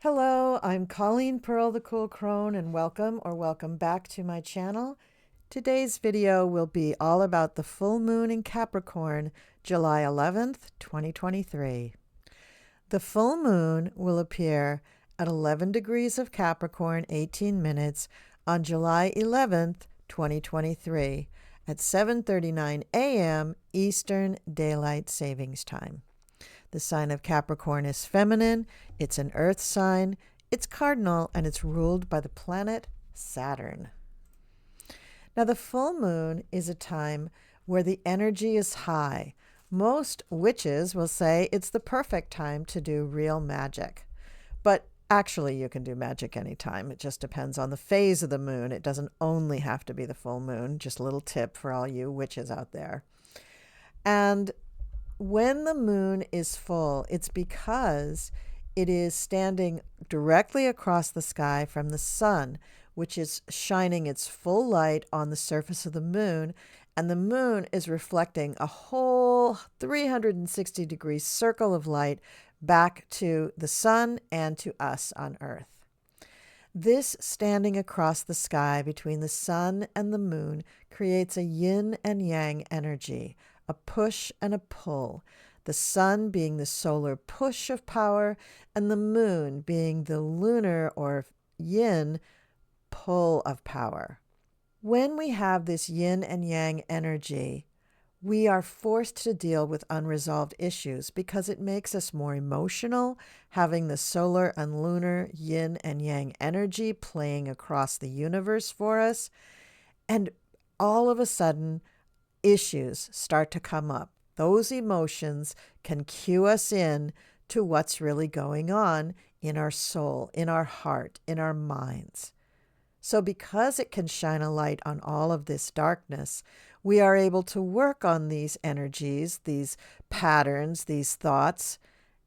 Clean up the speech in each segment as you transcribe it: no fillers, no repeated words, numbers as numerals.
Hello, I'm Colleen Pearl the Cool Crone, and welcome back to my channel. Today's video will be all about the full moon in Capricorn, July 11th, 2023. The full moon will appear at 11 degrees of Capricorn, 18 minutes on July 11th, 2023 at 7:39 a.m. Eastern Daylight Savings Time. The sign of Capricorn is feminine, it's an earth sign, it's cardinal, and it's ruled by the planet Saturn. Now, the full moon is a time where the energy is high. Most witches will say it's the perfect time to do real magic. But actually, you can do magic anytime. It just depends on the phase of the moon. It doesn't only have to be the full moon. Just a little tip for all you witches out there. And when the moon is full, it's because it is standing directly across the sky from the sun, which is shining its full light on the surface of the moon, and the moon is reflecting a whole 360-degree circle of light back to the sun and to us on Earth. This standing across the sky between the sun and the moon creates a yin and yang energy, a push and a pull, the sun being the solar push of power and the moon being the lunar or yin pull of power. When we have this yin and yang energy, we are forced to deal with unresolved issues because it makes us more emotional, having the solar and lunar yin and yang energy playing across the universe for us. And all of a sudden, issues start to come up. Those emotions can cue us in to what's really going on in our soul, in our heart, in our minds. So because it can shine a light on all of this darkness, we are able to work on these energies, these patterns, these thoughts,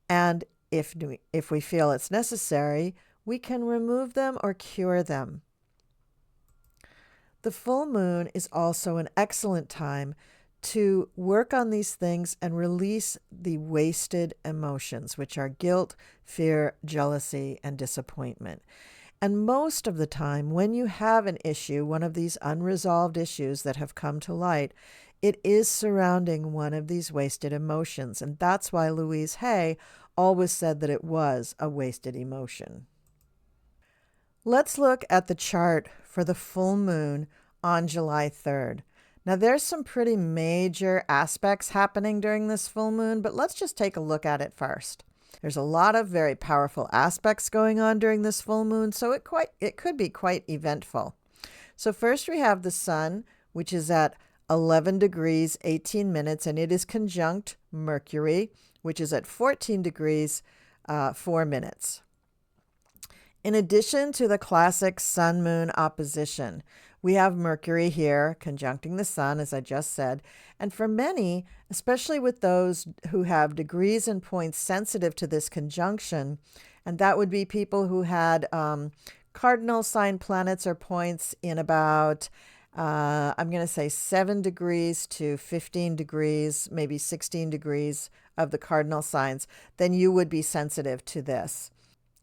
and if we feel it's necessary, we can remove them or cure them. The full moon is also an excellent time to work on these things and release the wasted emotions, which are guilt, fear, jealousy, and disappointment. And most of the time, when you have an issue, one of these unresolved issues that have come to light, it is surrounding one of these wasted emotions. And that's why Louise Hay always said that it was a wasted emotion. Let's look at the chart for the full moon on July 3rd. Now, there's some pretty major aspects happening during this full moon, but let's just take a look at it first. There's a lot of very powerful aspects going on during this full moon, so it could be quite eventful. So first we have the sun, which is at 11 degrees, 18 minutes, and it is conjunct Mercury, which is at 14 degrees, 4 minutes. In addition to the classic sun-moon opposition, we have Mercury here conjuncting the sun, as I just said. And for many, especially with those who have degrees and points sensitive to this conjunction, and that would be people who had cardinal sign planets or points in about, I'm going to say 7 degrees to 15 degrees, maybe 16 degrees of the cardinal signs, then you would be sensitive to this.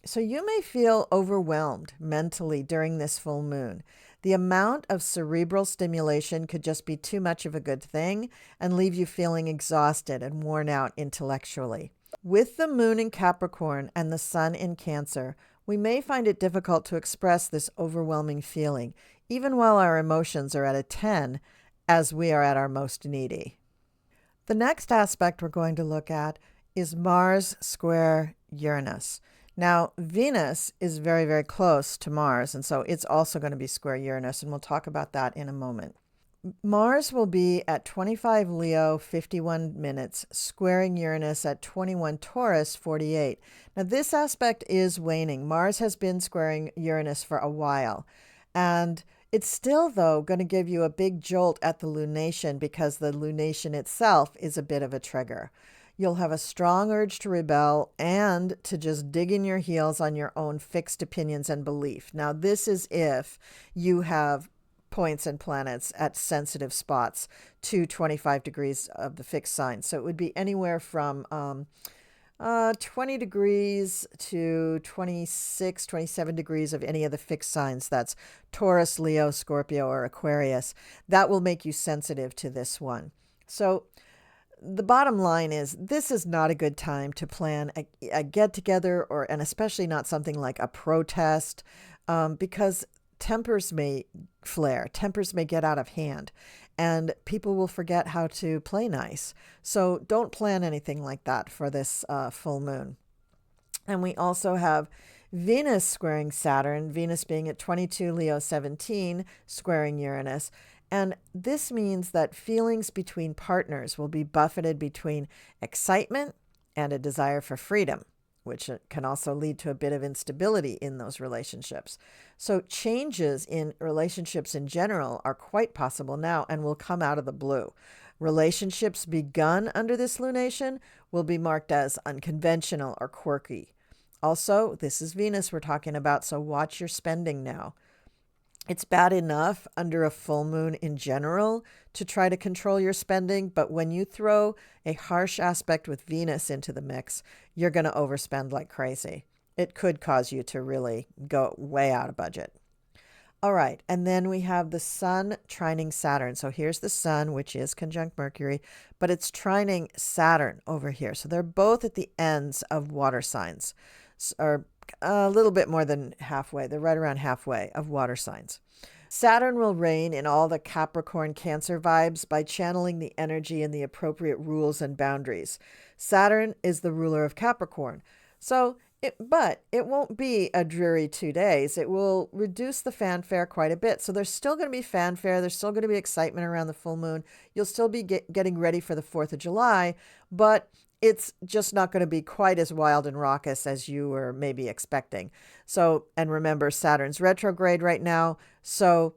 So you may feel overwhelmed mentally during this full moon. The amount of cerebral stimulation could just be too much of a good thing and leave you feeling exhausted and worn out intellectually. With the moon in Capricorn and the sun in Cancer, we may find it difficult to express this overwhelming feeling, even while our emotions are at a 10, as we are at our most needy. The next aspect we're going to look at is Mars square Uranus. Now, Venus is very, very close to Mars, and so it's also going to be square Uranus, and we'll talk about that in a moment. Mars will be at 25 Leo, 51 minutes, squaring Uranus at 21 Taurus, 48. Now, this aspect is waning. Mars has been squaring Uranus for a while, and it's still, though, going to give you a big jolt at the lunation because the lunation itself is a bit of a trigger. You'll have a strong urge to rebel and to just dig in your heels on your own fixed opinions and belief. Now, this is if you have points and planets at sensitive spots to 25 degrees of the fixed sign. So it would be anywhere from 20 degrees to 26, 27 degrees of any of the fixed signs. That's Taurus, Leo, Scorpio, or Aquarius. That will make you sensitive to this one. So the bottom line is this is not a good time to plan a get-together, and especially not something like a protest, because tempers may flare, tempers may get out of hand, and people will forget how to play nice. So don't plan anything like that for this full moon. And we also have Venus squaring Saturn, Venus being at 22 Leo 17, squaring Uranus. And this means that feelings between partners will be buffeted between excitement and a desire for freedom, which can also lead to a bit of instability in those relationships. So changes in relationships in general are quite possible now and will come out of the blue. Relationships begun under this lunation will be marked as unconventional or quirky. Also, this is Venus we're talking about, so watch your spending now. It's bad enough under a full moon in general to try to control your spending, but when you throw a harsh aspect with Venus into the mix, you're going to overspend like crazy. It could cause you to really go way out of budget. All right, and then we have the Sun trining Saturn. So here's the Sun, which is conjunct Mercury, but it's trining Saturn over here. So they're both at the ends of water signs, or a little bit more than halfway. They're right around halfway of water signs. Saturn will reign in all the Capricorn Cancer vibes by channeling the energy and the appropriate rules and boundaries. Saturn is the ruler of Capricorn. But it won't be a dreary 2 days. It will reduce the fanfare quite a bit. So there's still going to be fanfare. There's still going to be excitement around the full moon. You'll still be getting ready for the 4th of July, but it's just not going to be quite as wild and raucous as you were maybe expecting. So, and remember, Saturn's retrograde right now. So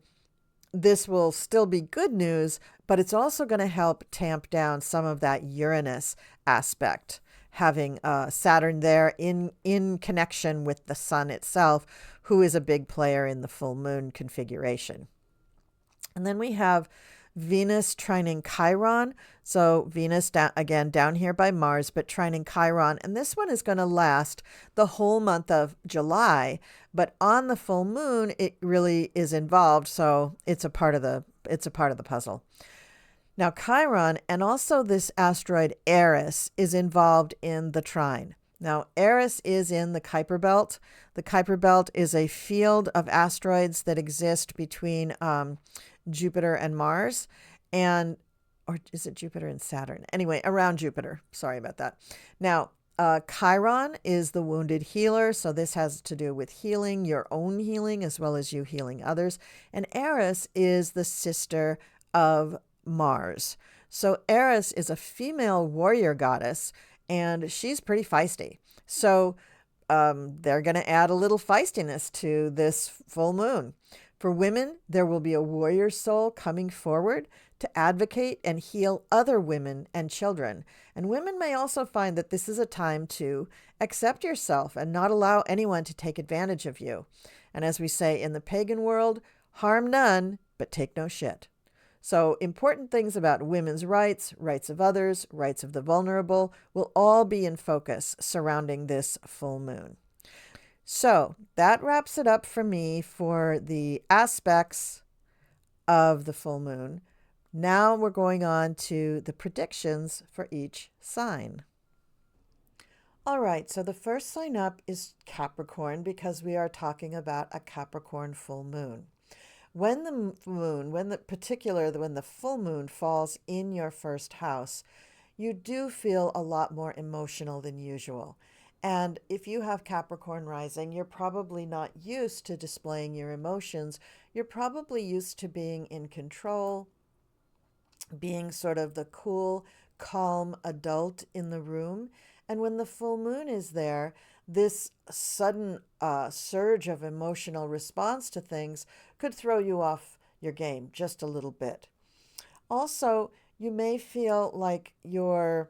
this will still be good news, but it's also going to help tamp down some of that Uranus aspect. Having Saturn there in connection with the Sun itself, who is a big player in the full moon configuration. And then we have Venus trining Chiron. So Venus, again, down here by Mars, but trining Chiron. And this one is going to last the whole month of July. But on the full moon, it really is involved. So it's a part of the puzzle. Now, Chiron and also this asteroid Aries is involved in the trine. Now, Aries is in the Kuiper Belt. The Kuiper Belt is a field of asteroids that exist between Jupiter and Mars, or is it Jupiter and Saturn? Anyway, around Jupiter. Sorry about that. Now, Chiron is the wounded healer. So this has to do with healing, your own healing, as well as you healing others. And Aries is the sister of Mars. So Aries is a female warrior goddess, and she's pretty feisty. So they're going to add a little feistiness to this full moon. For women, there will be a warrior soul coming forward to advocate and heal other women and children. And women may also find that this is a time to accept yourself and not allow anyone to take advantage of you. And as we say in the pagan world, harm none, but take no shit. So important things about women's rights, rights of others, rights of the vulnerable will all be in focus surrounding this full moon. So that wraps it up for me for the aspects of the full moon. Now we're going on to the predictions for each sign. All right, so the first sign up is Capricorn because we are talking about a Capricorn full moon. When the full moon falls in your first house, you do feel a lot more emotional than usual. And if you have Capricorn rising, you're probably not used to displaying your emotions. You're probably used to being in control, being sort of the cool, calm adult in the room. And when the full moon is there, this sudden surge of emotional response to things could throw you off your game just a little bit. Also, you may feel like you're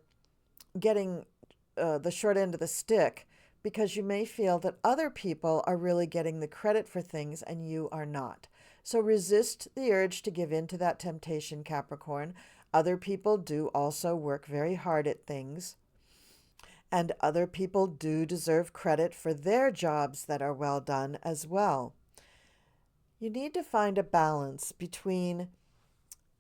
getting the short end of the stick because you may feel that other people are really getting the credit for things and you are not. So resist the urge to give in to that temptation, Capricorn. Other people do also work very hard at things. And other people do deserve credit for their jobs that are well done as well. You need to find a balance between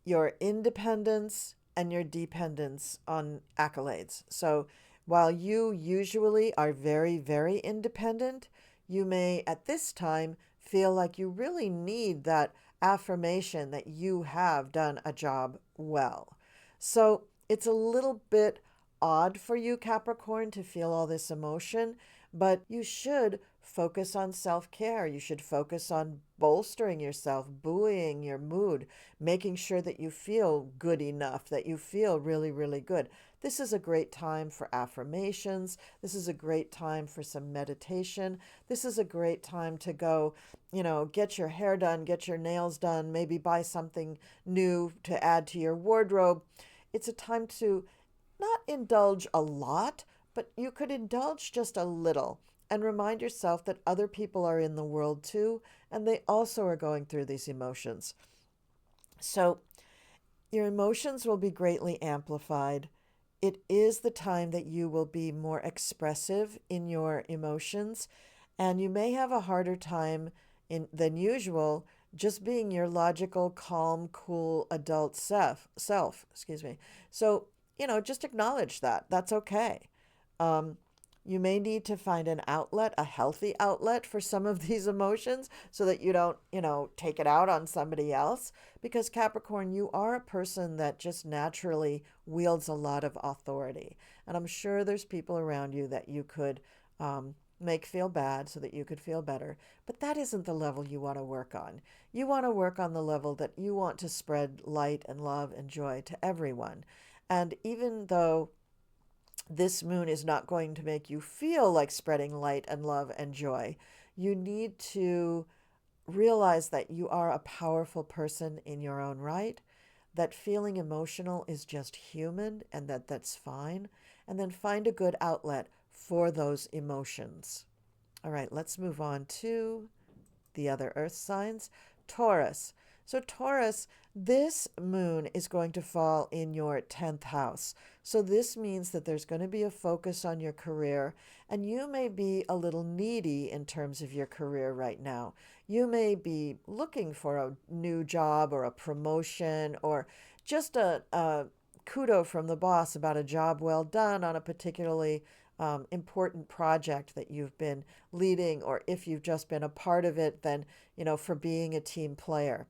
your independence and your dependence on accolades. So while you usually are very, very independent, you may at this time feel like you really need that affirmation that you have done a job well. So it's a little bit odd for you, Capricorn, to feel all this emotion, but you should focus on self-care. You should focus on bolstering yourself, buoying your mood, making sure that you feel good enough, that you feel really, really good. This is a great time for affirmations. This is a great time for some meditation. This is a great time to go, get your hair done, get your nails done, maybe buy something new to add to your wardrobe. It's a time to not indulge a lot, but you could indulge just a little and remind yourself that other people are in the world too, and they also are going through these emotions. So your emotions will be greatly amplified. It is the time that you will be more expressive in your emotions, and you may have a harder time than usual just being your logical, calm, cool adult self. Excuse me. So, just acknowledge that. That's okay. Um, you may need to find an outlet, a healthy outlet for some of these emotions so that you don't, take it out on somebody else. Because Capricorn, you are a person that just naturally wields a lot of authority. And I'm sure there's people around you that you could make feel bad so that you could feel better. But that isn't the level you want to work on. You want to work on the level that you want to spread light and love and joy to everyone. And even though this moon is not going to make you feel like spreading light and love and joy, you need to realize that you are a powerful person in your own right, that feeling emotional is just human and that's fine, and then find a good outlet for those emotions. All right, let's move on to the other earth signs. Taurus. So, Taurus, this moon is going to fall in your 10th house. So, this means that there's going to be a focus on your career, and you may be a little needy in terms of your career right now. You may be looking for a new job or a promotion or just a kudo from the boss about a job well done on a particularly important project that you've been leading, or if you've just been a part of it, then, for being a team player.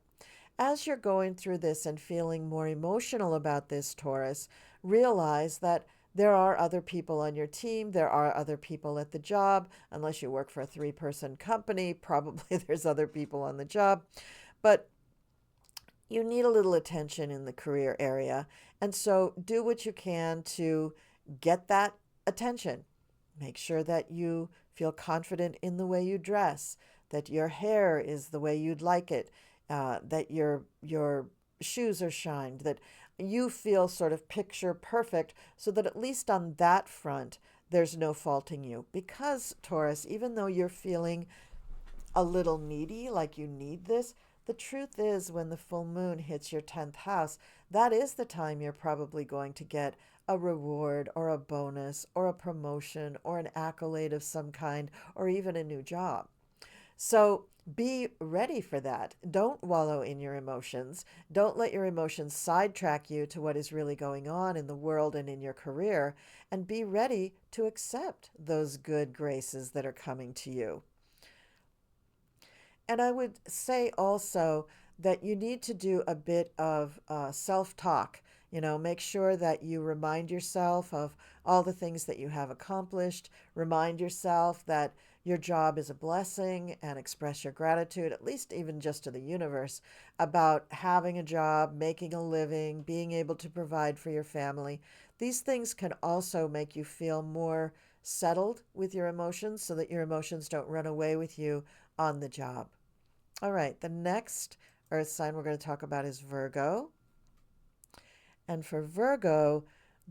As you're going through this and feeling more emotional about this, Taurus, realize that there are other people on your team. There are other people at the job. Unless you work for a 3-person company, probably there's other people on the job. But you need a little attention in the career area. And so do what you can to get that attention. Make sure that you feel confident in the way you dress, that your hair is the way you'd like it, that your shoes are shined, that you feel sort of picture perfect, so that at least on that front, there's no faulting you. Because, Taurus, even though you're feeling a little needy, like you need this, the truth is when the full moon hits your 10th house, that is the time you're probably going to get a reward or a bonus or a promotion or an accolade of some kind or even a new job. So be ready for that. Don't wallow in your emotions. Don't let your emotions sidetrack you to what is really going on in the world and in your career. And be ready to accept those good graces that are coming to you. And I would say also that you need to do a bit of self-talk. Make sure that you remind yourself of all the things that you have accomplished. Remind yourself that your job is a blessing and express your gratitude, at least even just to the universe, about having a job, making a living, being able to provide for your family. These things can also make you feel more settled with your emotions so that your emotions don't run away with you on the job. All right, the next earth sign we're going to talk about is Virgo. And for Virgo,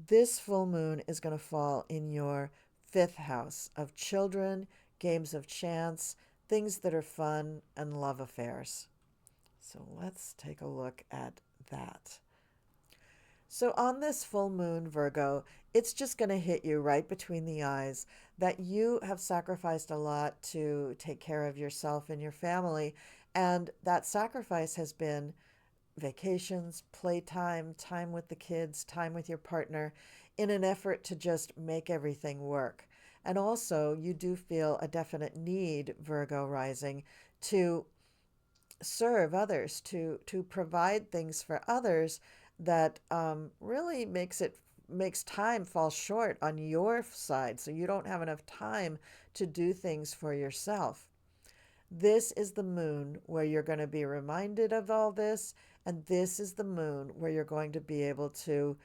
this full moon is going to fall in your 5th house of children, games of chance, things that are fun, and love affairs. So let's take a look at that. So, on this full moon, Virgo, it's just going to hit you right between the eyes that you have sacrificed a lot to take care of yourself and your family. And that sacrifice has been vacations, playtime, time with the kids, time with your partner, in an effort to just make everything work. And also, you do feel a definite need, Virgo rising, to serve others, to provide things for others that really makes time fall short on your side, so you don't have enough time to do things for yourself. This is the moon where you're going to be reminded of all this, and this is the moon where you're going to be able to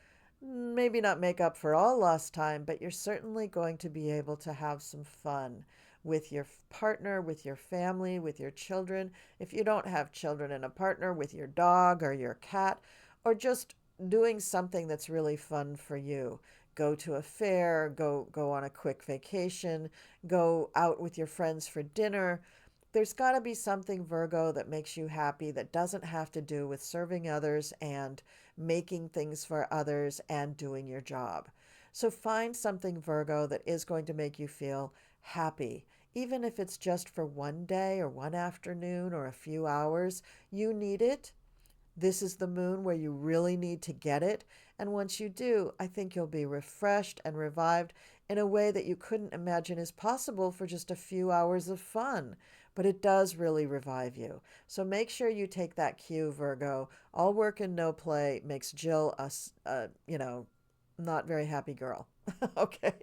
maybe not make up for all lost time, but you're certainly going to be able to have some fun with your partner, with your family, with your children. If you don't have children and a partner, with your dog or your cat, or just doing something that's really fun for you. Go to a fair, go on a quick vacation, go out with your friends for dinner. There's got to be something, Virgo, that makes you happy that doesn't have to do with serving others and making things for others and doing your job. So find something, Virgo, that is going to make you feel happy. Even if it's just for one day or one afternoon or a few hours, you need it. This is the moon where you really need to get it. And once you do, I think you'll be refreshed and revived in a way that you couldn't imagine is possible for just a few hours of fun. But it does really revive you. So make sure you take that cue, Virgo. All work and no play makes Jill a not very happy girl. Okay.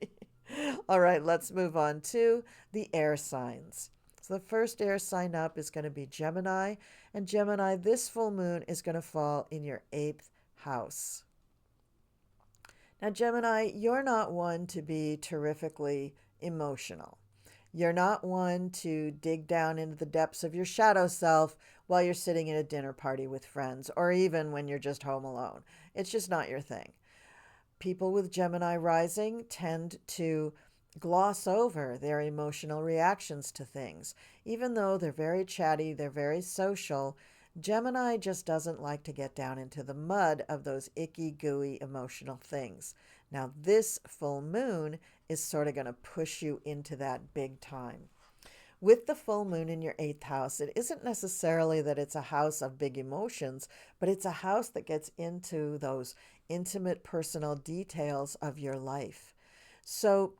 All right, let's move on to the air signs. So the first air sign up is going to be Gemini. And Gemini, this full moon is going to fall in your eighth house. Now, Gemini, you're not one to be terrifically emotional. You're not one to dig down into the depths of your shadow self while you're sitting at a dinner party with friends, or even when you're just home alone. It's just not your thing. People with Gemini rising tend to gloss over their emotional reactions to things. Even though they're very chatty, they're very social, Gemini just doesn't like to get down into the mud of those icky, gooey emotional things. Now, this full moon is sort of going to push you into that big time. With the full moon in your eighth house, it isn't necessarily that it's a house of big emotions, but it's a house that gets into those intimate personal details of your life. So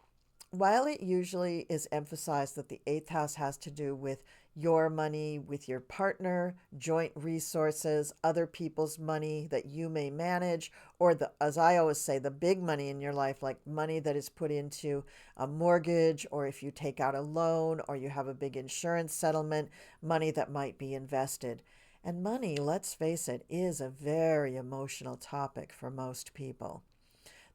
while it usually is emphasized that the eighth house has to do with your money, with your partner, joint resources, other people's money that you may manage, or as I always say, the big money in your life, like money that is put into a mortgage, or if you take out a loan, or you have a big insurance settlement, money that might be invested. And money, let's face it, is a very emotional topic for most people.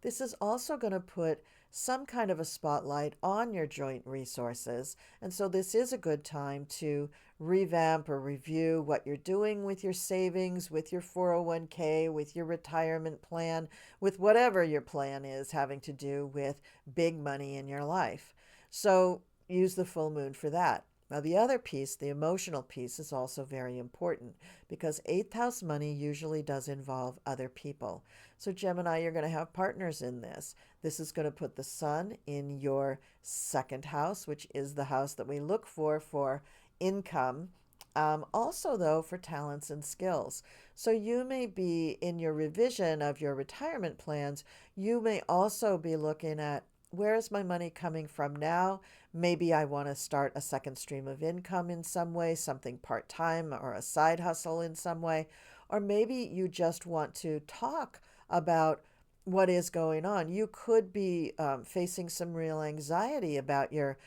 This is also going to put some kind of a spotlight on your joint resources. And so this is a good time to revamp or review what you're doing with your savings, with your 401k, with your retirement plan, with whatever your plan is having to do with big money in your life. So use the full moon for that. Now, the other piece, the emotional piece, is also very important because eighth house money usually does involve other people. So, Gemini, you're going to have partners in this. This is going to put the sun in your second house, which is the house that we look for income. Also, though, for talents and skills. So, you may be in your revision of your retirement plans, you may also be looking at where is my money coming from now? Maybe I want to start a second stream of income in some way, something part-time or a side hustle in some way. Or maybe you just want to talk about what is going on. You could be facing some real anxiety about your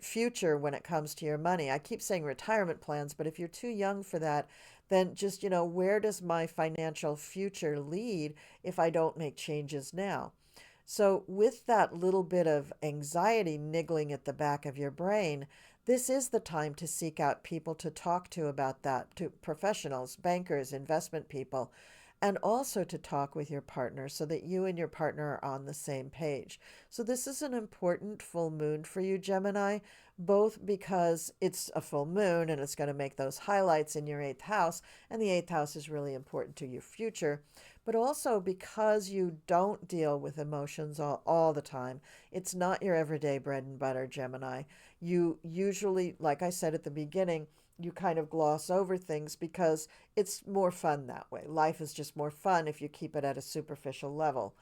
future when it comes to your money. I keep saying retirement plans, but if you're too young for that, then just, where does my financial future lead if I don't make changes now? So, with that little bit of anxiety niggling at the back of your brain, this is the time to seek out people to talk to about that, to professionals, bankers, investment people, and also to talk with your partner so that you and your partner are on the same page. So, this is an important full moon for you, Gemini, both because it's a full moon and it's going to make those highlights in your eighth house, and the eighth house is really important to your future. but also because you don't deal with emotions all the time. It's not your everyday bread and butter, Gemini. You usually, like I said at the beginning, you kind of gloss over things because it's more fun that way. Life is just more fun if you keep it at a superficial level.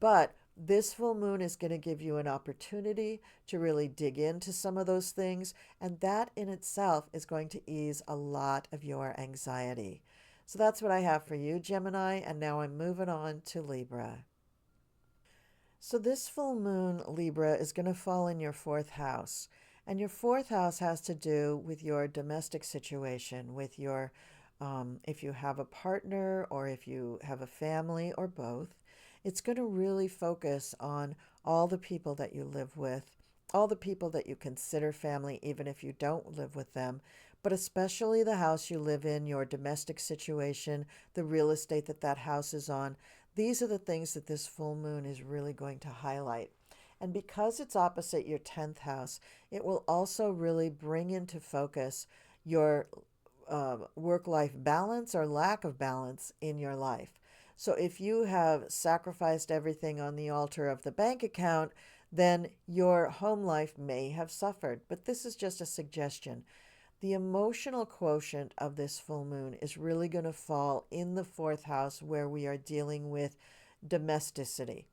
But this full moon is going to give you an opportunity to really dig into some of those things, and that in itself is going to ease a lot of your anxiety. So that's what I have for you, Gemini, and now I'm moving on to Libra. So this full moon, Libra, is going to fall in your fourth house. And your fourth house has to do with your domestic situation, with your, if you have a partner or if you have a family or both. It's going to really focus on all the people that you live with, all the people that you consider family, even if you don't live with them, but especially the house you live in, your domestic situation, the real estate that that house is on. These are the things that this full moon is really going to highlight. And because it's opposite your 10th house, it will also really bring into focus your work life balance or lack of balance in your life. So if you have sacrificed everything on the altar of the bank account, then your home life may have suffered. But this is just a suggestion. The emotional quotient of this full moon is really going to fall in the fourth house where we are dealing with domesticity.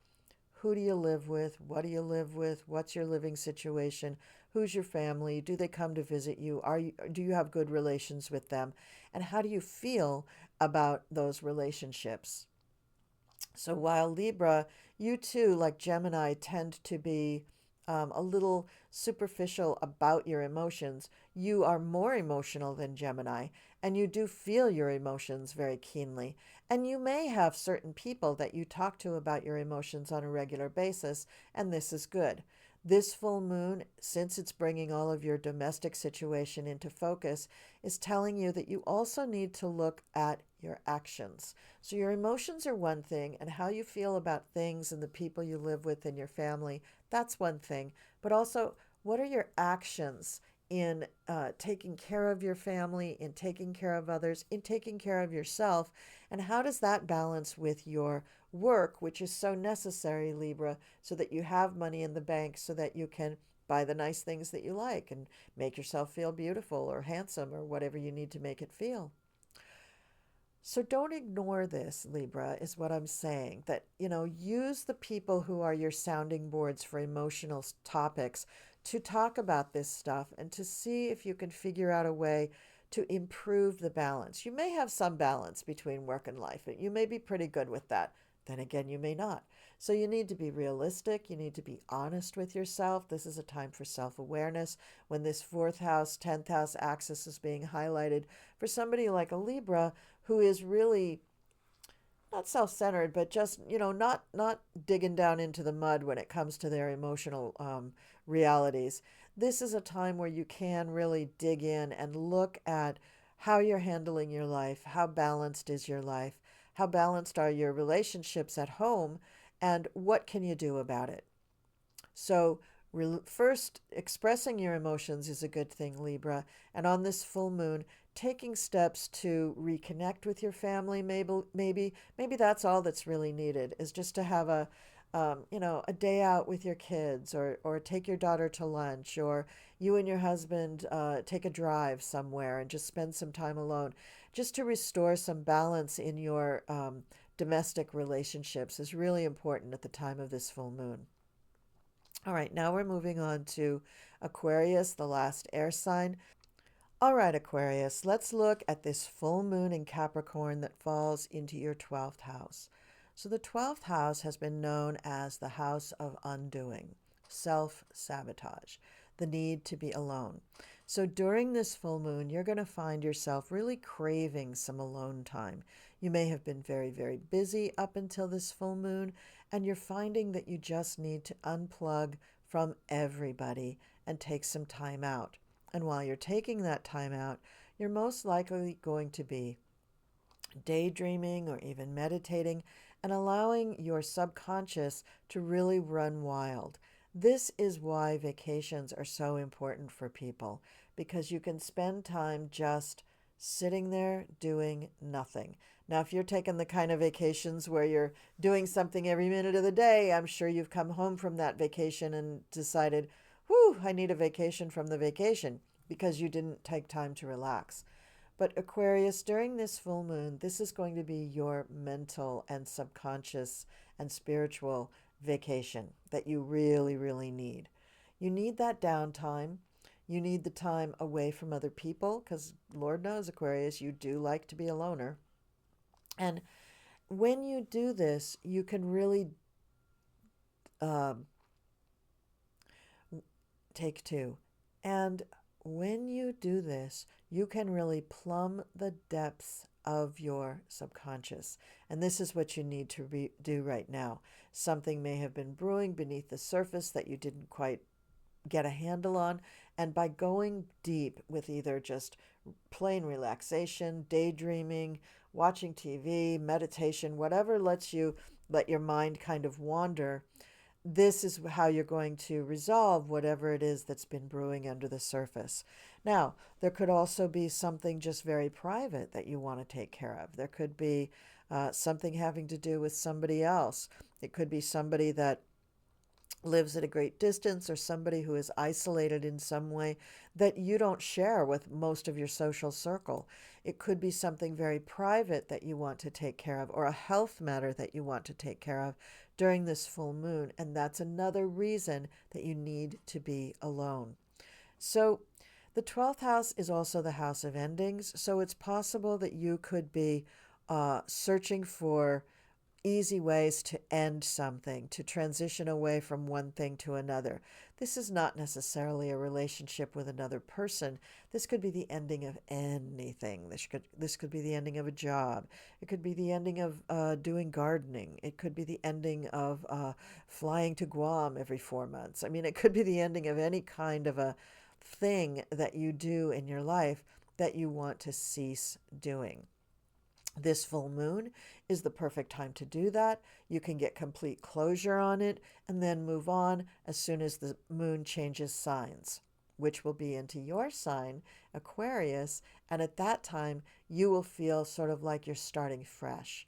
Who do you live with? What do you live with? What's your living situation? Who's your family? Do they come to visit you? Do you have good relations with them? And how do you feel about those relationships? So while Libra, you too, like Gemini, tend to be a little superficial about your emotions, you are more emotional than Gemini, and you do feel your emotions very keenly. And you may have certain people that you talk to about your emotions on a regular basis, and this is good. This full moon, since it's bringing all of your domestic situation into focus, is telling you that you also need to look at your actions. So your emotions are one thing, and how you feel about things and the people you live with and your family, that's one thing. But also, what are your actions in taking care of your family, in taking care of others, in taking care of yourself? And how does that balance with your work, which is so necessary, Libra, so that you have money in the bank so that you can buy the nice things that you like and make yourself feel beautiful or handsome or whatever you need to make it feel? So don't ignore this, Libra, is what I'm saying. That, use the people who are your sounding boards for emotional topics to talk about this stuff and to see if you can figure out a way to improve the balance. You may have some balance between work and life. You may be pretty good with that. Then again, you may not. So you need to be realistic. You need to be honest with yourself. This is a time for self-awareness. When this fourth house, 10th house axis is being highlighted for somebody like a Libra who is really not self-centered, but just, not digging down into the mud when it comes to their emotional realities. This is a time where you can really dig in and look at how you're handling your life, how balanced is your life, how balanced are your relationships at home, and what can you do about it? So, first, expressing your emotions is a good thing, Libra. And on this full moon, taking steps to reconnect with your family, maybe that's all that's really needed, is just to have a day out with your kids, or take your daughter to lunch, or you and your husband take a drive somewhere and just spend some time alone, just to restore some balance in your domestic relationships is really important at the time of this full moon. All right, now we're moving on to Aquarius, the last air sign. All right, Aquarius, let's look at this full moon in Capricorn that falls into your 12th house. So the 12th house has been known as the house of undoing, self-sabotage, the need to be alone. So during this full moon, you're going to find yourself really craving some alone time. You may have been very, very busy up until this full moon, and you're finding that you just need to unplug from everybody and take some time out. And while you're taking that time out, you're most likely going to be daydreaming or even meditating and allowing your subconscious to really run wild. This is why vacations are so important for people, because you can spend time just sitting there doing nothing. Now, if you're taking the kind of vacations where you're doing something every minute of the day, I'm sure you've come home from that vacation and decided, whew, I need a vacation from the vacation because you didn't take time to relax. But Aquarius, during this full moon, this is going to be your mental and subconscious and spiritual vacation that you really, really need. You need that downtime. You need the time away from other people because Lord knows, Aquarius, you do like to be a loner. And when you do this, you can really take two. And when you do this, you can really plumb the depths of your subconscious. And this is what you need to do right now. Something may have been brewing beneath the surface that you didn't quite get a handle on. And by going deep with either just plain relaxation, daydreaming, watching TV, meditation, whatever lets you let your mind kind of wander, this is how you're going to resolve whatever it is that's been brewing under the surface. Now, there could also be something just very private that you want to take care of. There could be something having to do with somebody else. It could be somebody that lives at a great distance or somebody who is isolated in some way that you don't share with most of your social circle. It could be something very private that you want to take care of or a health matter that you want to take care of during this full moon. And that's another reason that you need to be alone. So the 12th house is also the house of endings. So it's possible that you could be searching for easy ways to end something, to transition away from one thing to another. This is not necessarily a relationship with another person. This could be the ending of anything. This could be the ending of a job. It could be the ending of doing gardening. It could be the ending of flying to Guam every 4 months. I mean, it could be the ending of any kind of a thing that you do in your life that you want to cease doing. This full moon is the perfect time to do that. You can get complete closure on it and then move on as soon as the moon changes signs, which will be into your sign, Aquarius. And at that time, you will feel sort of like you're starting fresh.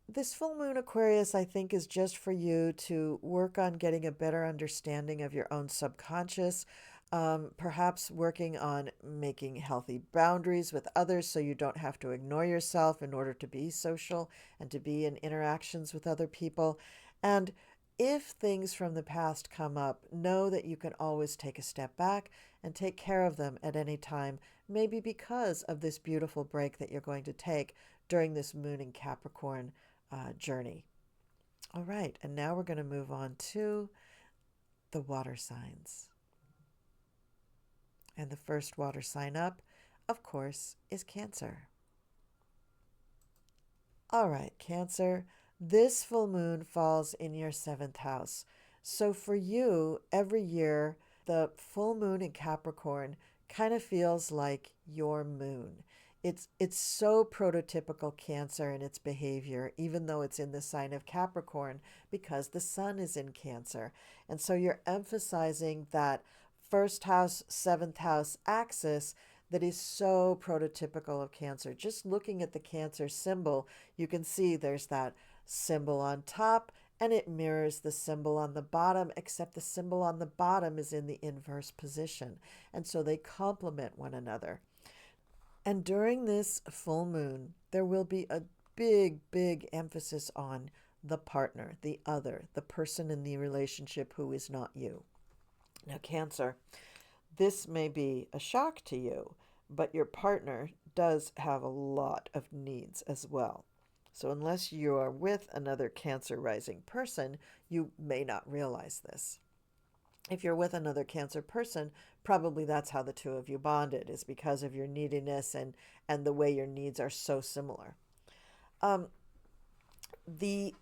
This full moon, Aquarius, I think is just for you to work on getting a better understanding of your own subconscious, perhaps working on making healthy boundaries with others so you don't have to ignore yourself in order to be social and to be in interactions with other people. And if things from the past come up, know that you can always take a step back and take care of them at any time, maybe because of this beautiful break that you're going to take during this moon in Capricorn journey. All right, and now we're going to move on to the water signs. And the first water sign up, of course, is Cancer. All right, Cancer, this full moon falls in your 7th house. So for you, every year, the full moon in Capricorn kind of feels like your moon. It's so prototypical Cancer in its behavior, even though it's in the sign of Capricorn, because the sun is in Cancer. And so you're emphasizing that first house, 7th house axis that is so prototypical of Cancer. Just looking at the Cancer symbol, you can see there's that symbol on top and it mirrors the symbol on the bottom, except the symbol on the bottom is in the inverse position. And so they complement one another. And during this full moon, there will be a big, big emphasis on the partner, the other, the person in the relationship who is not you. Now, Cancer, this may be a shock to you, but your partner does have a lot of needs as well. So unless you are with another Cancer rising person, you may not realize this. If you're with another Cancer person, probably that's how the two of you bonded, is because of your neediness and the way your needs are so similar. The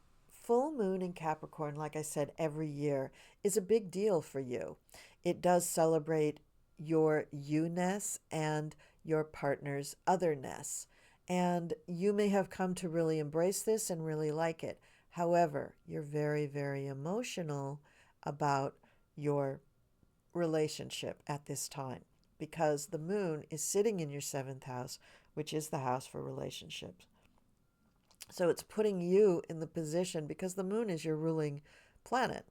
full moon in Capricorn, like I said, every year is a big deal for you. It does celebrate your you-ness and your partner's otherness. And you may have come to really embrace this and really like it. However, you're very, very emotional about your relationship at this time. because the moon is sitting in your seventh house, which is the house for relationships. So it's putting you in the position, because the moon is your ruling planet.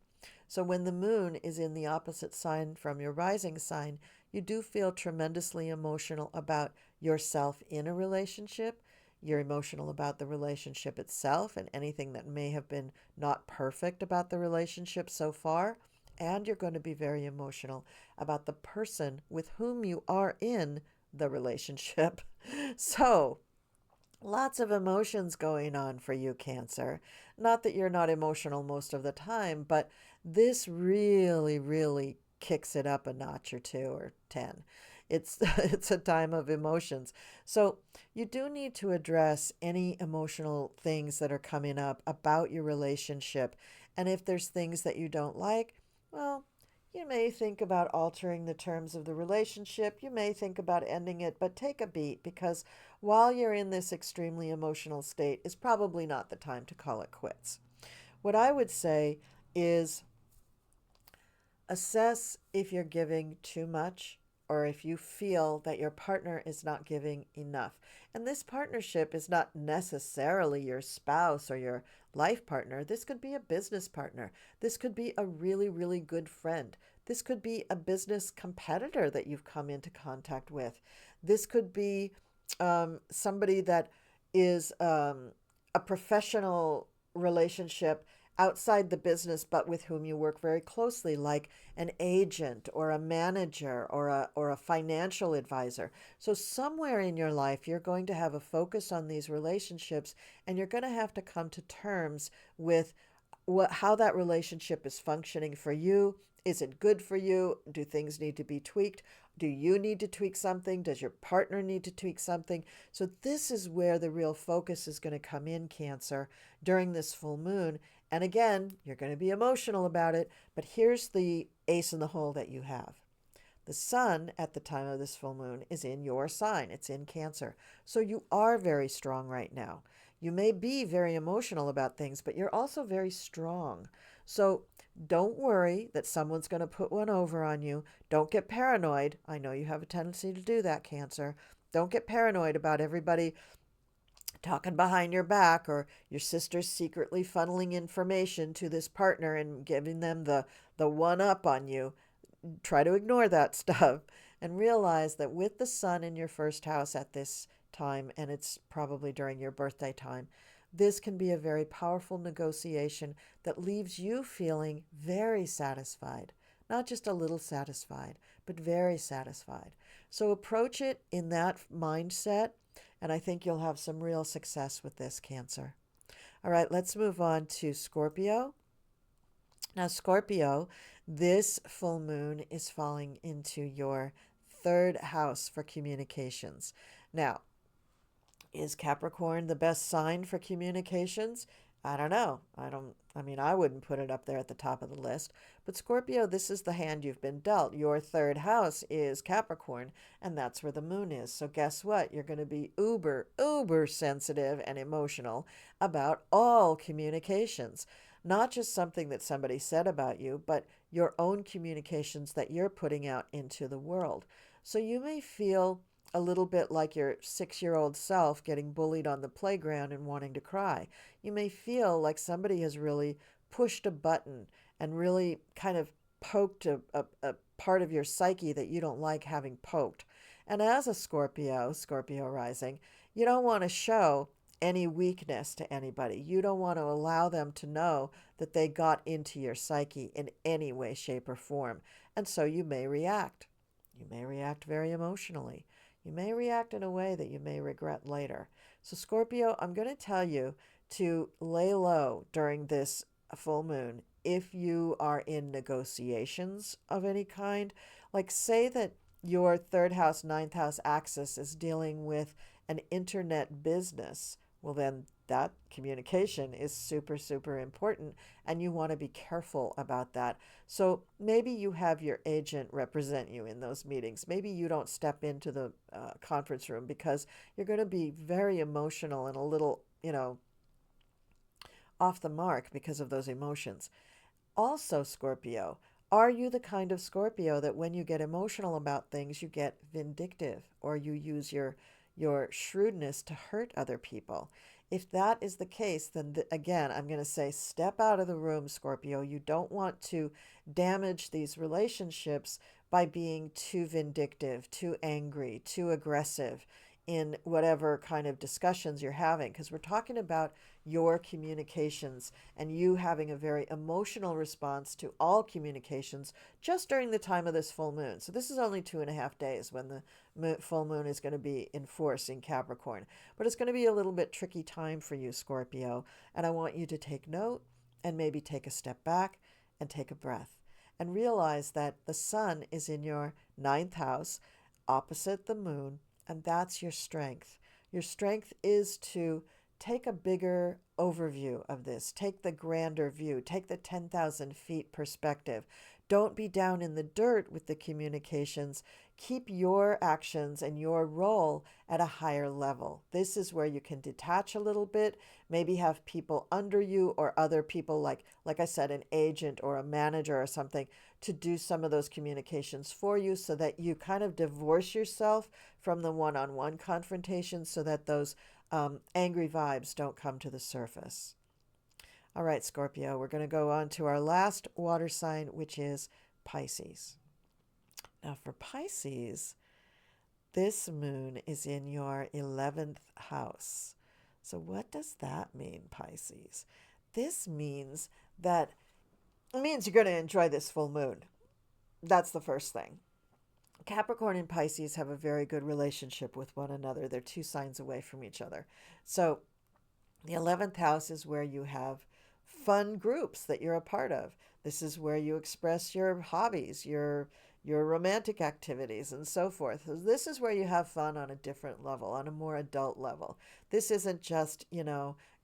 So when the moon is in the opposite sign from your rising sign, you do feel tremendously emotional about yourself in a relationship. You're emotional about the relationship itself and anything that may have been not perfect about the relationship so far. And you're going to be very emotional about the person with whom you are in the relationship. So, lots of emotions going on for you, Cancer. Not that you're not emotional most of the time, but this really, really kicks it up a notch or two or 10. It's it's a time of emotions. So you do need to address any emotional things that are coming up about your relationship. And if there's things that you don't like, well, you may think about altering the terms of the relationship. You may think about ending it, but take a beat, because while you're in this extremely emotional state, is probably not the time to call it quits. What I would say is assess if you're giving too much or if you feel that your partner is not giving enough. And this partnership is not necessarily your spouse or your life partner. This could be a business partner. This could be a really, really good friend. This could be a business competitor that you've come into contact with. This could be somebody that is a professional relationship outside the business, but with whom you work very closely, like an agent or a manager or a financial advisor. So somewhere in your life, you're going to have a focus on these relationships, and you're going to have to come to terms with how that relationship is functioning for you. Is it good for you? Do things need to be tweaked? Do you need to tweak something? Does your partner need to tweak something? So this is where the real focus is going to come in, Cancer, during this full moon. And again, you're going to be emotional about it, but here's the ace in the hole that you have. The sun at the time of this full moon is in your sign. It's in Cancer. So you are very strong right now. You may be very emotional about things, but you're also very strong. So don't worry that someone's going to put one over on you. Don't get paranoid. I know you have a tendency to do that, Cancer. Don't get paranoid about everybody talking behind your back, or your sister's secretly funneling information to this partner and giving them the one up on you. Try to ignore that stuff and realize that with the sun in your first house at this time, and it's probably during your birthday time, this can be a very powerful negotiation that leaves you feeling very satisfied. Not just a little satisfied, but very satisfied. So approach it in that mindset, and I think you'll have some real success with this, Cancer. All right, let's move on to Scorpio. Now, Scorpio, this full moon is falling into your third house for communications. Now, is Capricorn the best sign for communications? I don't know. I wouldn't put it up there at the top of the list. But Scorpio, this is the hand you've been dealt. Your third house is Capricorn, and that's where the moon is. So guess what? You're going to be uber, uber sensitive and emotional about all communications. Not just something that somebody said about you, but your own communications that you're putting out into the world. So you may feel a little bit like your 6-year-old self getting bullied on the playground and wanting to cry. You may feel like somebody has really pushed a button and really kind of poked a part of your psyche that you don't like having poked. And as a Scorpio rising, you don't want to show any weakness to anybody. You don't want to allow them to know that they got into your psyche in any way, shape, or form. And so you may react. You may react very emotionally. You may react in a way that you may regret later. So Scorpio, I'm going to tell you to lay low during this full moon if you are in negotiations of any kind. Like, say that your third house, ninth house axis is dealing with an internet business. Well, then that communication is super, super important, and you want to be careful about that. So maybe you have your agent represent you in those meetings. Maybe you don't step into the conference room because you're going to be very emotional and a little, off the mark because of those emotions. Also, Scorpio, Are you the kind of Scorpio that when you get emotional about things, you get vindictive, or you use your shrewdness to hurt other people? If that is the case, then again, I'm going to say step out of the room, Scorpio. You don't want to damage these relationships by being too vindictive, too angry, too aggressive in whatever kind of discussions you're having, because we're talking about your communications and you having a very emotional response to all communications just during the time of this full moon. So this is only 2.5 days when the full moon is going to be in force in Capricorn, but it's going to be a little bit tricky time for you, Scorpio, and I want you to take note and maybe take a step back and take a breath and realize that the sun is in your ninth house opposite the moon, and that's your strength. Your strength is to take a bigger overview of this. Take the grander view. Take the 10,000 feet perspective. Don't be down in the dirt with the communications. Keep your actions and your role at a higher level. This is where you can detach a little bit, maybe have people under you or other people like I said, an agent or a manager or something to do some of those communications for you so that you kind of divorce yourself from the one-on-one confrontation so that those angry vibes don't come to the surface. All right, Scorpio, we're going to go on to our last water sign, which is Pisces. Now, for Pisces, this moon is in your 11th house. So what does that mean, Pisces? This means that it means you're going to enjoy this full moon. That's the first thing. Capricorn and Pisces have a very good relationship with one another. They're 2 signs away from each other. So the 11th house is where you have fun groups that you're a part of. This is where you express your hobbies, your romantic activities, and so forth. So this is where you have fun on a different level, on a more adult level. This isn't just,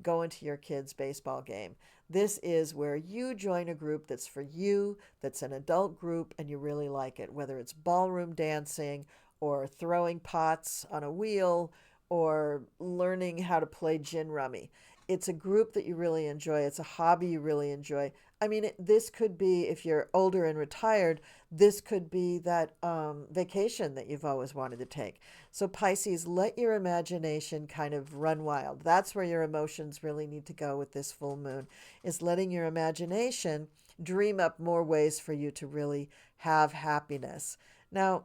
going to your kid's baseball game. This is where you join a group that's for you, that's an adult group, and you really like it, whether it's ballroom dancing or throwing pots on a wheel or learning how to play gin rummy. It's a group that you really enjoy. It's a hobby you really enjoy. I mean, this could be, if you're older and retired, this could be that vacation that you've always wanted to take. So Pisces, let your imagination kind of run wild. That's where your emotions really need to go with this full moon, is letting your imagination dream up more ways for you to really have happiness. Now,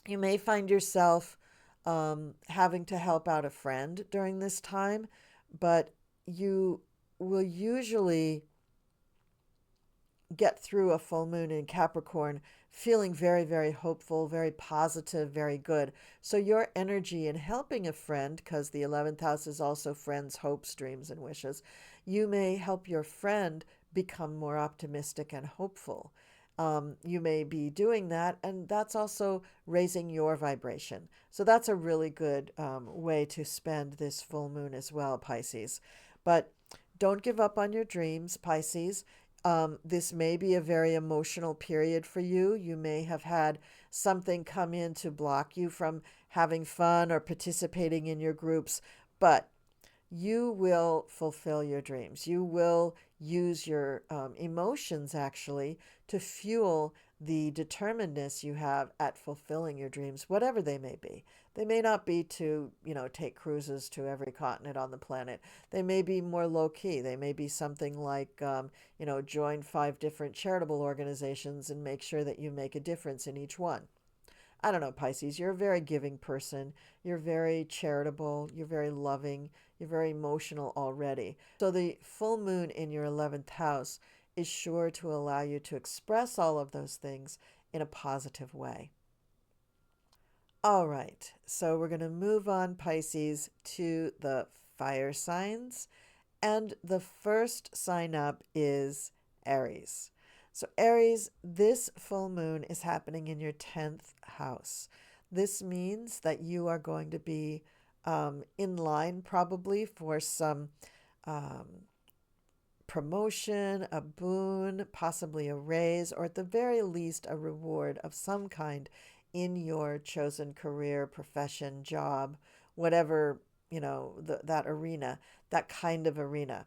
you may find yourself having to help out a friend during this time, but you will usually get through a full moon in Capricorn feeling very, very hopeful, very positive, very good. So your energy in helping a friend, because the 11th house is also friends, hopes, dreams, and wishes, you may help your friend become more optimistic and hopeful. You may be doing that, and that's also raising your vibration. So that's a really good way to spend this full moon as well, Pisces. But don't give up on your dreams, Pisces. This may be a very emotional period for you. You may have had something come in to block you from having fun or participating in your groups, but you will fulfill your dreams. You will use your emotions actually to fuel the determinedness you have at fulfilling your dreams, whatever they may be. They may not be to, take cruises to every continent on the planet. They may be more low key. They may be something like, join 5 different charitable organizations and make sure that you make a difference in each one. I don't know, Pisces, you're a very giving person. You're very charitable. You're very loving. You're very emotional already. So the full moon in your 11th house is sure to allow you to express all of those things in a positive way. All right, so we're going to move on, Pisces, to the fire signs. And the first sign up is Aries. So Aries, this full moon is happening in your 10th house. This means that you are going to be in line probably for some promotion, a boon, possibly a raise, or at the very least a reward of some kind in your chosen career, profession, job, whatever, that arena, that kind of arena.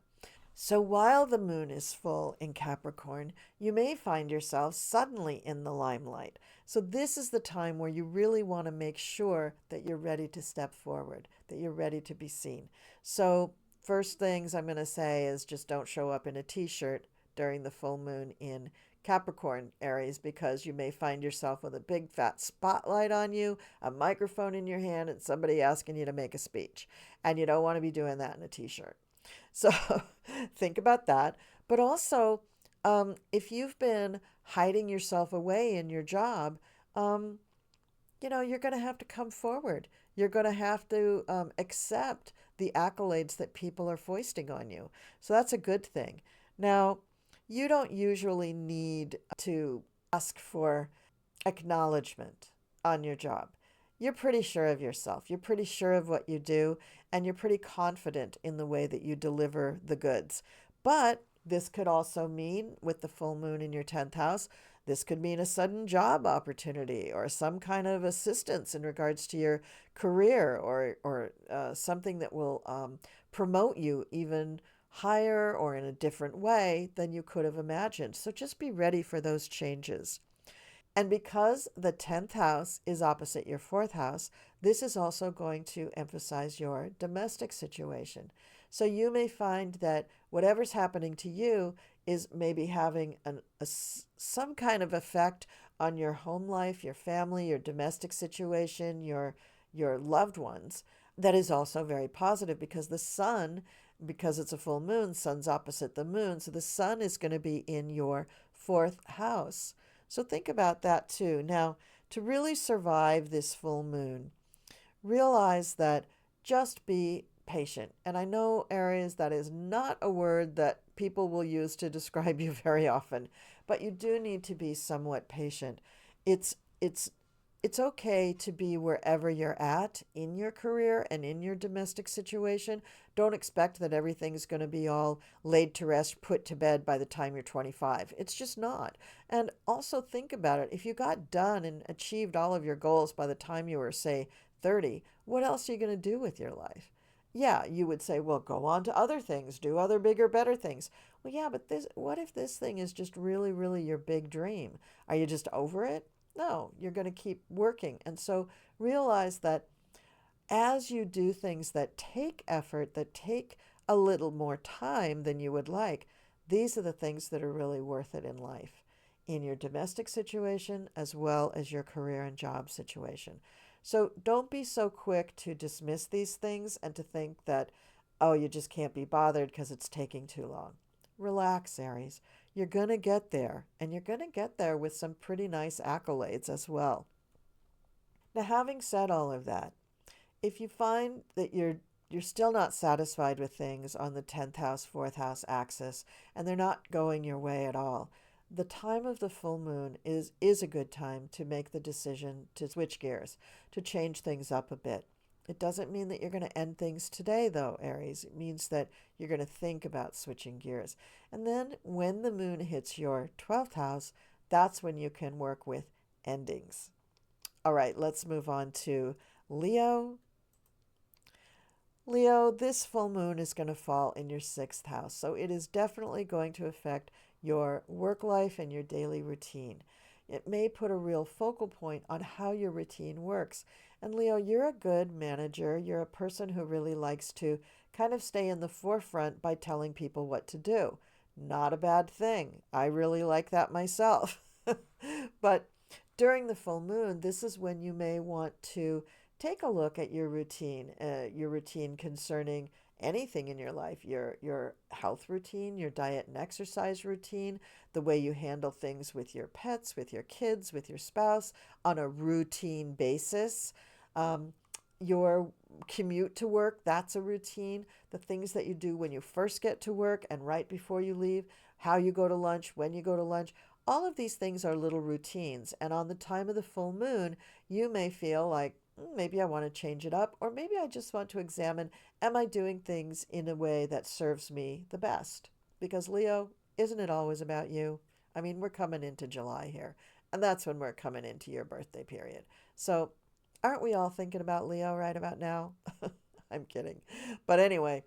So while the moon is full in Capricorn, you may find yourself suddenly in the limelight. So this is the time where you really want to make sure that you're ready to step forward, that you're ready to be seen. So first things I'm going to say is just don't show up in a t-shirt during the full moon in Capricorn, Aries, because you may find yourself with a big fat spotlight on you, a microphone in your hand, and somebody asking you to make a speech. And you don't want to be doing that in a t-shirt. So think about that. But also, if you've been hiding yourself away in your job, um, you're going to have to come forward. You're going to have to accept the accolades that people are foisting on you. So that's a good thing. Now, you don't usually need to ask for acknowledgement on your job. You're pretty sure of yourself. You're pretty sure of what you do, and you're pretty confident in the way that you deliver the goods. But this could also mean, with the full moon in your 10th house, this could mean a sudden job opportunity or some kind of assistance in regards to your career, or something that will promote you even higher or in a different way than you could have imagined. So just be ready for those changes. And because the 10th house is opposite your 4th house, this is also going to emphasize your domestic situation. So you may find that whatever's happening to you is maybe having some kind of effect on your home life, your family, your domestic situation, your loved ones. That is also very positive because the sun, because it's a full moon, sun's opposite the moon. So the sun is going to be in your 4th house. So think about that too. Now, to really survive this full moon, realize that just be patient. And I know, Aries, that is not a word that people will use to describe you very often, but you do need to be somewhat patient. It's it's it's okay to be wherever you're at in your career and in your domestic situation. Don't expect that everything's going to be all laid to rest, put to bed by the time you're 25. It's just not. And also think about it. If you got done and achieved all of your goals by the time you were, say, 30, what else are you going to do with your life? Yeah, you would say, well, go on to other things, do other bigger, better things. Well, yeah, but what if this thing is just really, really your big dream? Are you just over it? No, you're going to keep working. And so realize that as you do things that take effort, that take a little more time than you would like, these are the things that are really worth it in life, in your domestic situation as well as your career and job situation. So don't be so quick to dismiss these things and to think that, oh, you just can't be bothered because it's taking too long. Relax, Aries. You're going to get there, and you're going to get there with some pretty nice accolades as well. Now, having said all of that, if you find that you're still not satisfied with things on the 10th house, 4th house axis, and they're not going your way at all, the time of the full moon is a good time to make the decision to switch gears, to change things up a bit. It doesn't mean that you're going to end things today, though, Aries. It means that you're going to think about switching gears. And then when the moon hits your 12th house, that's when you can work with endings. All right, let's move on to Leo. Leo, this full moon is going to fall in your 6th house, so it is definitely going to affect your work life and your daily routine. It may put a real focal point on how your routine works. And Leo, you're a good manager. You're a person who really likes to kind of stay in the forefront by telling people what to do. Not a bad thing. I really like that myself. But during the full moon, this is when you may want to take a look at your routine concerning anything in your life, your health routine, your diet and exercise routine, the way you handle things with your pets, with your kids, with your spouse on a routine basis. Um, your commute to work, that's a routine. The things that you do when you first get to work and right before you leave, how you go to lunch, when you go to lunch, all of these things are little routines. And on the time of the full moon, you may feel like, maybe I want to change it up, or maybe I just want to examine, am I doing things in a way that serves me the best? Because Leo, isn't it always about you? I mean, we're coming into July here, and that's when we're coming into your birthday period. So aren't we all thinking about Leo right about now? I'm kidding. But anyway,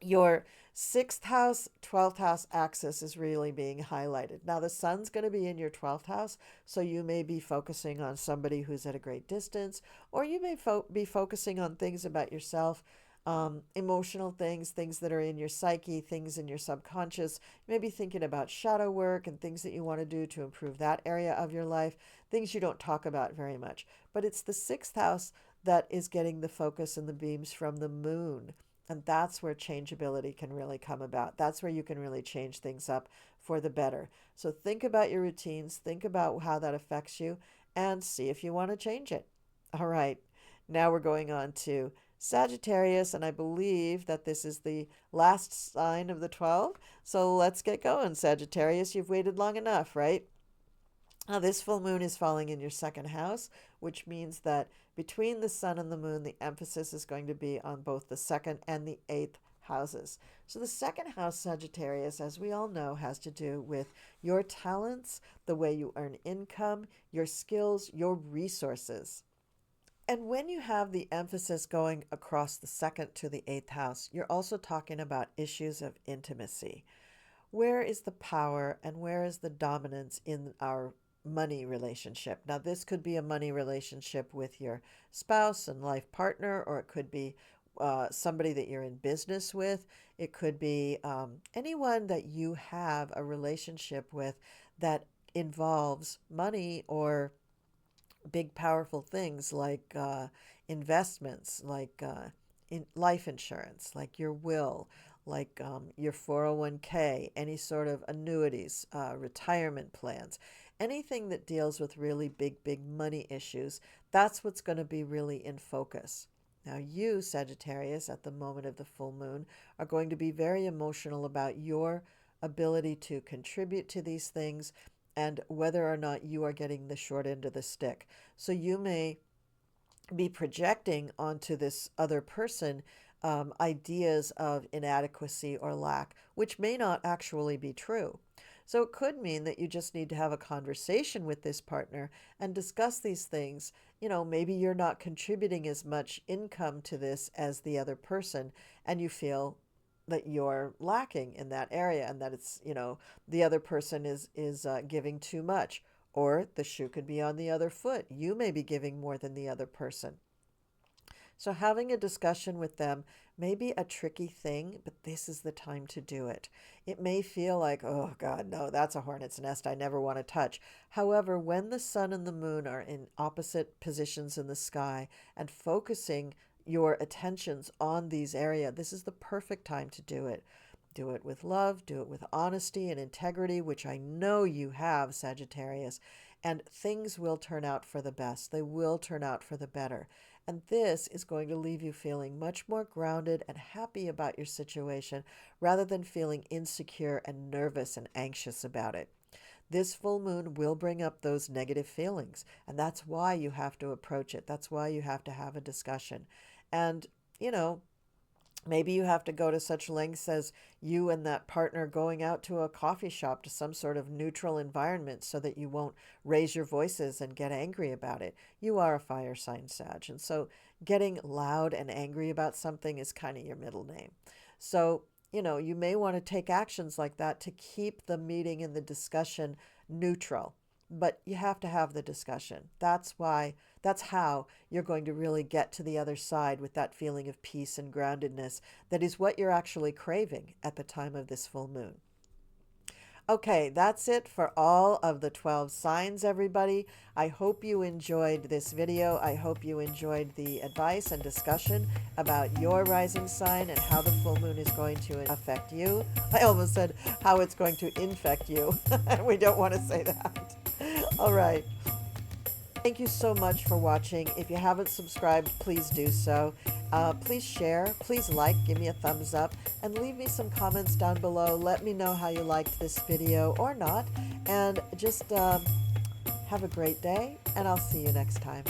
your 6th house, 12th house axis is really being highlighted. Now, the sun's going to be in your 12th house, so you may be focusing on somebody who's at a great distance, or you may be focusing on things about yourself, emotional things, things that are in your psyche, things in your subconscious. You may be thinking about shadow work and things that you want to do to improve that area of your life, things you don't talk about very much. But it's the 6th house that is getting the focus and the beams from the moon. And that's where changeability can really come about. That's where you can really change things up for the better. So think about your routines, think about how that affects you, and see if you want to change it. All right, now we're going on to Sagittarius, and I believe that this is the last sign of the 12. So let's get going, Sagittarius. You've waited long enough, right? Now, this full moon is falling in your 2nd house, which means that between the sun and the moon, the emphasis is going to be on both the 2nd and the 8th houses. So the 2nd house, Sagittarius, as we all know, has to do with your talents, the way you earn income, your skills, your resources. And when you have the emphasis going across the 2nd to the 8th house, you're also talking about issues of intimacy. Where is the power and where is the dominance in our money relationship? Now, this could be a money relationship with your spouse and life partner, or it could be somebody that you're in business with. It could be anyone that you have a relationship with that involves money or big, powerful things like investments, like in life insurance, like your will, like your 401k, any sort of annuities, retirement plans, anything that deals with really big, big money issues. That's what's going to be really in focus. Now, you, Sagittarius, at the moment of the full moon, are going to be very emotional about your ability to contribute to these things and whether or not you are getting the short end of the stick. So you may be projecting onto this other person ideas of inadequacy or lack, which may not actually be true. So it could mean that you just need to have a conversation with this partner and discuss these things. You know, maybe you're not contributing as much income to this as the other person, and you feel that you're lacking in that area, and that it's, you know, the other person is giving too much, or the shoe could be on the other foot. You may be giving more than the other person. So having a discussion with them may be a tricky thing, but this is the time to do it. It may feel like, oh God, no, that's a hornet's nest I never want to touch. However, when the sun and the moon are in opposite positions in the sky and focusing your attentions on these areas, this is the perfect time to do it. Do it with love, do it with honesty and integrity, which I know you have, Sagittarius, and things will turn out for the best. They will turn out for the better. And this is going to leave you feeling much more grounded and happy about your situation rather than feeling insecure and nervous and anxious about it. This full moon will bring up those negative feelings, and that's why you have to approach it. That's why you have to have a discussion. And, you know, maybe you have to go to such lengths as you and that partner going out to a coffee shop, to some sort of neutral environment, so that you won't raise your voices and get angry about it. You are a fire sign, Sag, and so getting loud and angry about something is kind of your middle name. So, you know, you may want to take actions like that to keep the meeting and the discussion neutral. But you have to have the discussion. That's how you're going to really get to the other side with that feeling of peace and groundedness that is what you're actually craving at the time of this full moon. Okay, that's it for all of the 12 signs, everybody. I hope you enjoyed this video. I hope you enjoyed the advice and discussion about your rising sign and how the full moon is going to affect you. I almost said how it's going to infect you. We don't want to say that. All right. Thank you so much for watching. If you haven't subscribed, please do so. Please share, please like, give me a thumbs up, and leave me some comments down below. Let me know how you liked this video or not. And just have a great day, and I'll see you next time.